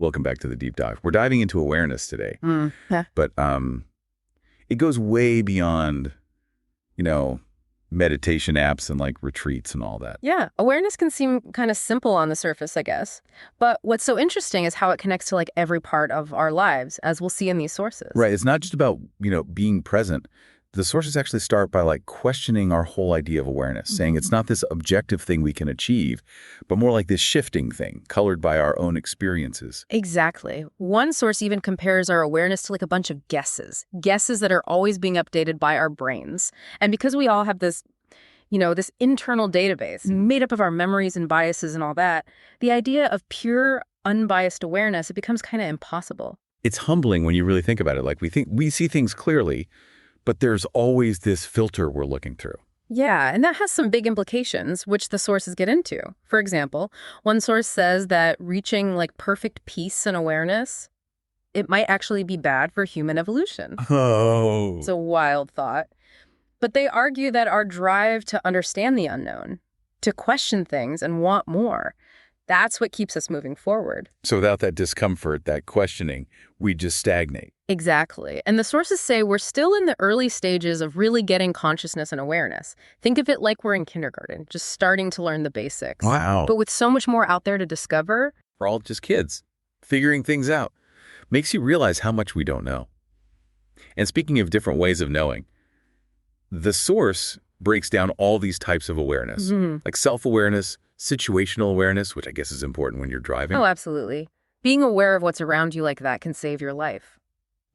Welcome back to the deep dive. We're diving into awareness today, Yeah. but it goes way beyond, meditation apps and like retreats and all that. Yeah, awareness can seem kind of simple on the surface, I guess. But what's so interesting is how it connects to like every part of our lives, as we'll see in these sources. Right. It's not just about, being present. The sources actually start by like questioning our whole idea of awareness, saying it's not this objective thing we can achieve, but more like this shifting thing colored by our own experiences. Exactly. One source even compares our awareness to like a bunch of guesses that are always being updated by our brains. And because we all have this, this internal database made up of our memories and biases and all that, the idea of pure, unbiased awareness, it becomes kind of impossible. It's humbling when you really think about it. Like we see things clearly, but there's always this filter we're looking through. Yeah, and that has some big implications, which the sources get into. For example, one source says that reaching like perfect peace and awareness, it might actually be bad for human evolution. Oh. It's a wild thought. But they argue that our drive to understand the unknown, to question things and want more, that's what keeps us moving forward. So without that discomfort, that questioning, we just stagnate. Exactly. And the sources say we're still in the early stages of really getting consciousness and awareness. Think of it like we're in kindergarten, just starting to learn the basics. Wow. But with so much more out there to discover. We're all just kids, figuring things out. Makes you realize how much we don't know. And speaking of different ways of knowing, the source breaks down all these types of awareness, like self-awareness, situational awareness, which I guess is important when you're driving. Oh, absolutely. Being aware of what's around you like that can save your life.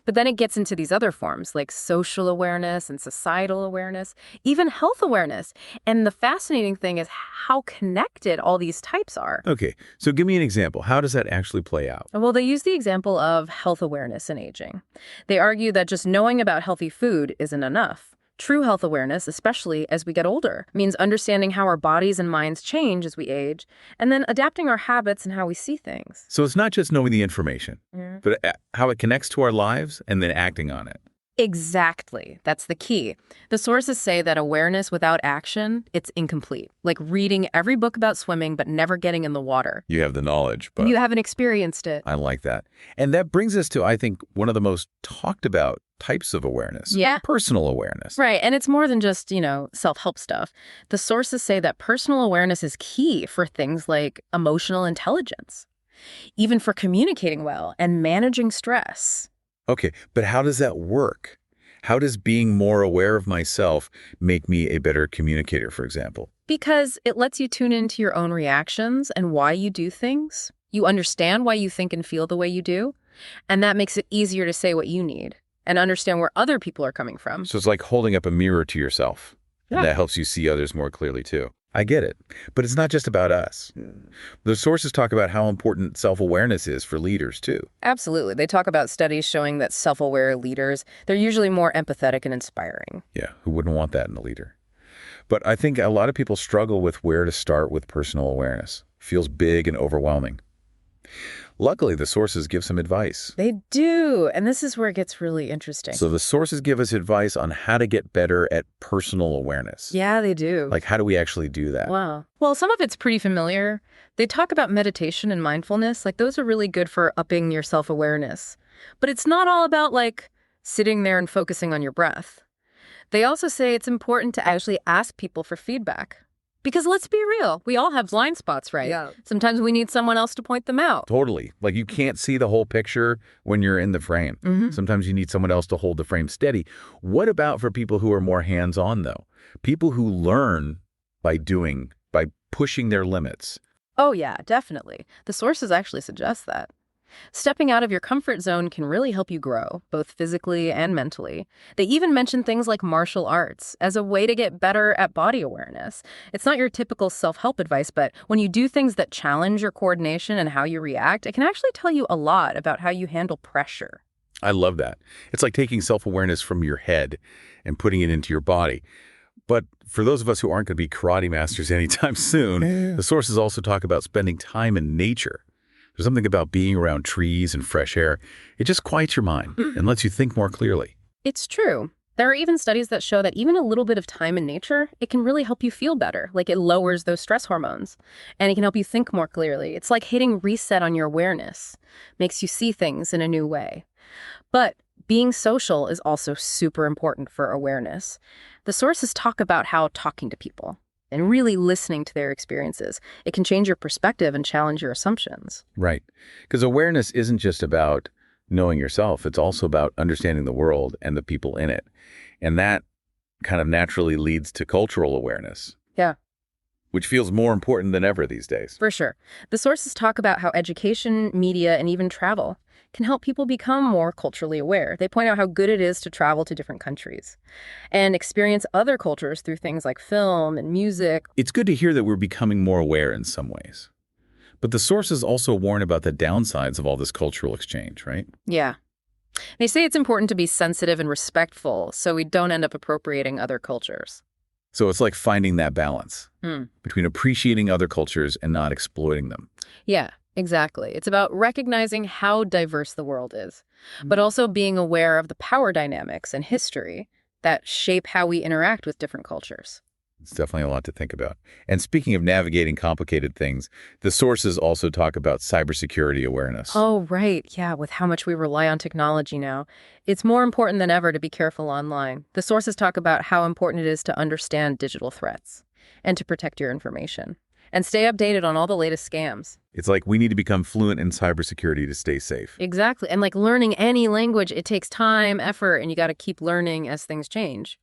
But then it gets into these other forms like social awareness and societal awareness, even health awareness. And the fascinating thing is how connected all these types are. Okay, so give me an example. How does that actually play out? Well, they use the example of health awareness in aging. They argue that just knowing about healthy food isn't enough. True health awareness, especially as we get older, means understanding how our bodies and minds change as we age, and then adapting our habits and how we see things. So it's not just knowing the information, but how it connects to our lives and then acting on it. Exactly. That's the key. The sources say that awareness without action, it's incomplete. Like reading every book about swimming but never getting in the water. You have the knowledge, but You haven't experienced it. I like that. And that brings us to, I think, one of the most talked about types of awareness. Yeah. Personal awareness. Right. And it's more than just, self-help stuff. The sources say that personal awareness is key for things like emotional intelligence, even for communicating well and managing stress. Okay, but how does that work? How does being more aware of myself make me a better communicator, for example? Because it lets you tune into your own reactions and why you do things. You understand why you think and feel the way you do, and that makes it easier to say what you need and understand where other people are coming from. So it's like holding up a mirror to yourself. Yeah. And that helps you see others more clearly, too. I get it. But it's not just about us. The sources talk about how important self-awareness is for leaders, too. Absolutely. They talk about studies showing that self-aware leaders, they're usually more empathetic and inspiring. Yeah, who wouldn't want that in a leader? But I think a lot of people struggle with where to start with personal awareness. Feels big and overwhelming. Luckily, the sources give some advice. They do. And this is where it gets really interesting. So the sources give us advice on how to get better at personal awareness. Yeah, they do. Like, how do we actually do that? Wow. Well, some of it's pretty familiar. They talk about meditation and mindfulness. Like, those are really good for upping your self-awareness. But it's not all about, like, sitting there and focusing on your breath. They also say it's important to actually ask people for feedback. Because let's be real, we all have blind spots, right? Yeah. Sometimes we need someone else to point them out. Totally. Like, you can't see the whole picture when you're in the frame. Sometimes you need someone else to hold the frame steady. What about for people who are more hands-on, though? People who learn by doing, by pushing their limits. Oh, yeah, definitely. The sources actually suggest that. Stepping out of your comfort zone can really help you grow, both physically and mentally. They even mention things like martial arts as a way to get better at body awareness. It's not your typical self-help advice, but when you do things that challenge your coordination and how you react, it can actually tell you a lot about how you handle pressure. I love that. It's like taking self-awareness from your head and putting it into your body. But for those of us who aren't going to be karate masters anytime soon, the sources also talk about spending time in nature. There's something about being around trees and fresh air. It just quiets your mind and lets you think more clearly. It's true. There are even studies that show that even a little bit of time in nature, it can really help you feel better. Like it lowers those stress hormones and it can help you think more clearly. It's like hitting reset on your awareness, makes you see things in a new way. But being social is also super important for awareness. The sources talk about how talking to people and really listening to their experiences, it can change your perspective and challenge your assumptions. Right. Because awareness isn't just about knowing yourself. It's also about understanding the world and the people in it. And that kind of naturally leads to cultural awareness. Yeah. Which feels more important than ever these days. For sure. The sources talk about how education, media, and even travel can help people become more culturally aware. They point out how good it is to travel to different countries and experience other cultures through things like film and music. It's good to hear that we're becoming more aware in some ways. But the sources also warn about the downsides of all this cultural exchange, right? Yeah. They say it's important to be sensitive and respectful so we don't end up appropriating other cultures. So it's like finding that balance between appreciating other cultures and not exploiting them. Yeah, exactly. It's about recognizing how diverse the world is, but also being aware of the power dynamics and history that shape how we interact with different cultures. It's definitely a lot to think about. And speaking of navigating complicated things, the sources also talk about cybersecurity awareness. Oh, right. Yeah, with how much we rely on technology now. It's more important than ever to be careful online. The sources talk about how important it is to understand digital threats and to protect your information and stay updated on all the latest scams. It's like we need to become fluent in cybersecurity to stay safe. Exactly. And like learning any language, it takes time, effort, and you got to keep learning as things change.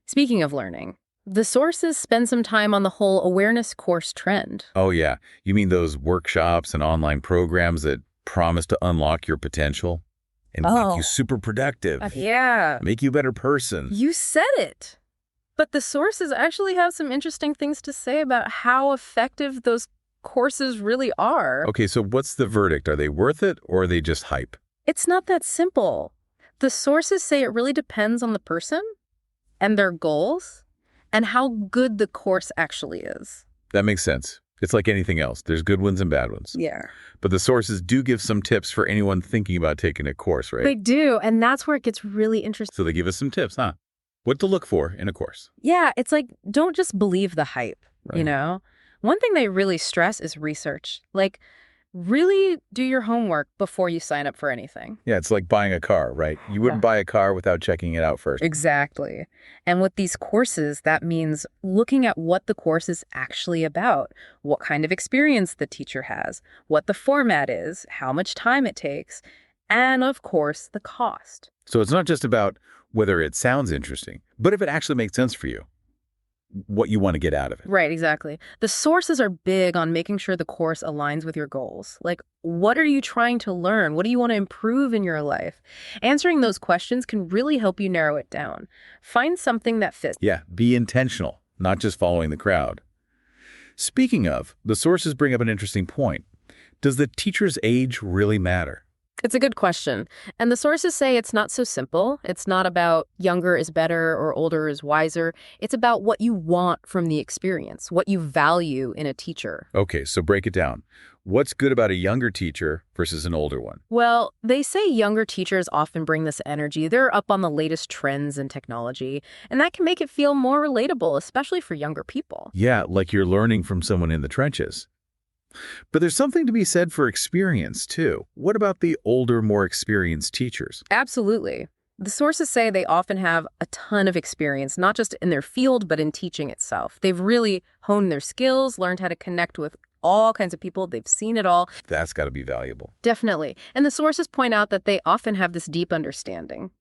Speaking of learning, the sources spend some time on the whole awareness course trend. Oh, yeah. You mean those workshops and online programs that promise to unlock your potential and make you super productive, Yeah. make you a better person? You said it. But the sources actually have some interesting things to say about how effective those courses really are. Okay, so what's the verdict? Are they worth it or are they just hype? It's not that simple. The sources say it really depends on the person and their goals and how good the course actually is. That makes sense. It's like anything else. There's good ones and bad ones. Yeah. But the sources do give some tips for anyone thinking about taking a course, right? They do, and that's where it gets really interesting. So they give us some tips, huh? What to look for in a course. Yeah, it's like, don't just believe the hype, Right. you know? One thing they really stress is research. Like, really do your homework before you sign up for anything. Yeah, it's like buying a car, right? You wouldn't buy a car without checking it out first. Exactly. And with these courses, that means looking at what the course is actually about, what kind of experience the teacher has, what the format is, how much time it takes, and of course, the cost. So it's not just about whether it sounds interesting, but if it actually makes sense for you, what you want to get out of it. Right, exactly. The sources are big on making sure the course aligns with your goals. Like, what are you trying to learn? What do you want to improve in your life? Answering those questions can really help you narrow it down. Find something that fits. Yeah, be intentional, not just following the crowd. Speaking of, the sources bring up an interesting point. Does the teacher's age really matter? It's a good question. And the sources say it's not so simple. It's not about younger is better or older is wiser. It's about what you want from the experience, what you value in a teacher. Okay, so break it down. What's good about a younger teacher versus an older one? Well, they say younger teachers often bring this energy. They're up on the latest trends in technology, and that can make it feel more relatable, especially for younger people. Yeah, like you're learning from someone in the trenches. But there's something to be said for experience, too. What about the older, more experienced teachers? Absolutely. The sources say they often have a ton of experience, not just in their field, but in teaching itself. They've really honed their skills, learned how to connect with all kinds of people. They've seen it all. That's got to be valuable. Definitely. And the sources point out that they often have this deep understanding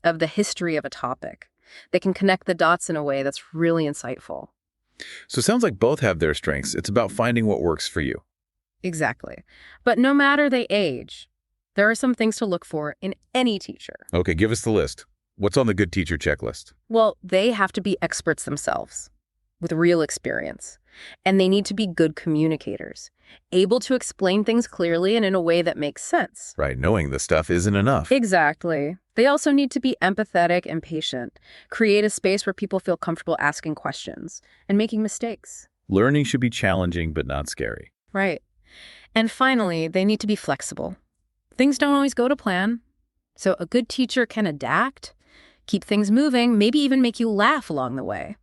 of the history of a topic. They can connect the dots in a way that's really insightful. So it sounds like both have their strengths. It's about finding what works for you. Exactly. But no matter they age, there are some things to look for in any teacher. Okay, give us the list. What's on the good teacher checklist? Well, they have to be experts themselves with real experience. And they need to be good communicators, able to explain things clearly and in a way that makes sense. Right, knowing the stuff isn't enough. Exactly. They also need to be empathetic and patient, create a space where people feel comfortable asking questions and making mistakes. Learning should be challenging, but not scary. Right. And finally, they need to be flexible. Things don't always go to plan, so a good teacher can adapt, keep things moving, maybe even make you laugh along the way.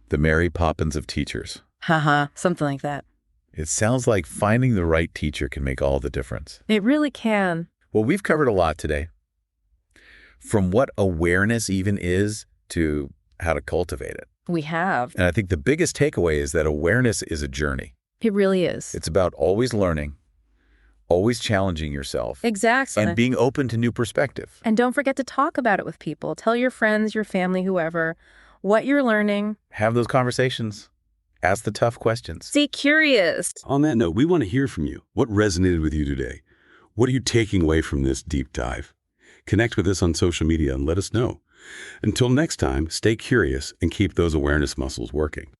The Mary Poppins of teachers. Haha, something like that. It sounds like finding the right teacher can make all the difference. It really can. Well, we've covered a lot today. From what awareness even is to how to cultivate it. We have. And I think the biggest takeaway is that awareness is a journey. It really is. It's about always learning, always challenging yourself. Exactly. And being open to new perspective. And don't forget to talk about it with people. Tell your friends, your family, whoever, what you're learning. Have those conversations. Ask the tough questions. Stay curious. On that note, we want to hear from you. What resonated with you today? What are you taking away from this deep dive? Connect with us on social media and let us know. Until next time, stay curious and keep those awareness muscles working.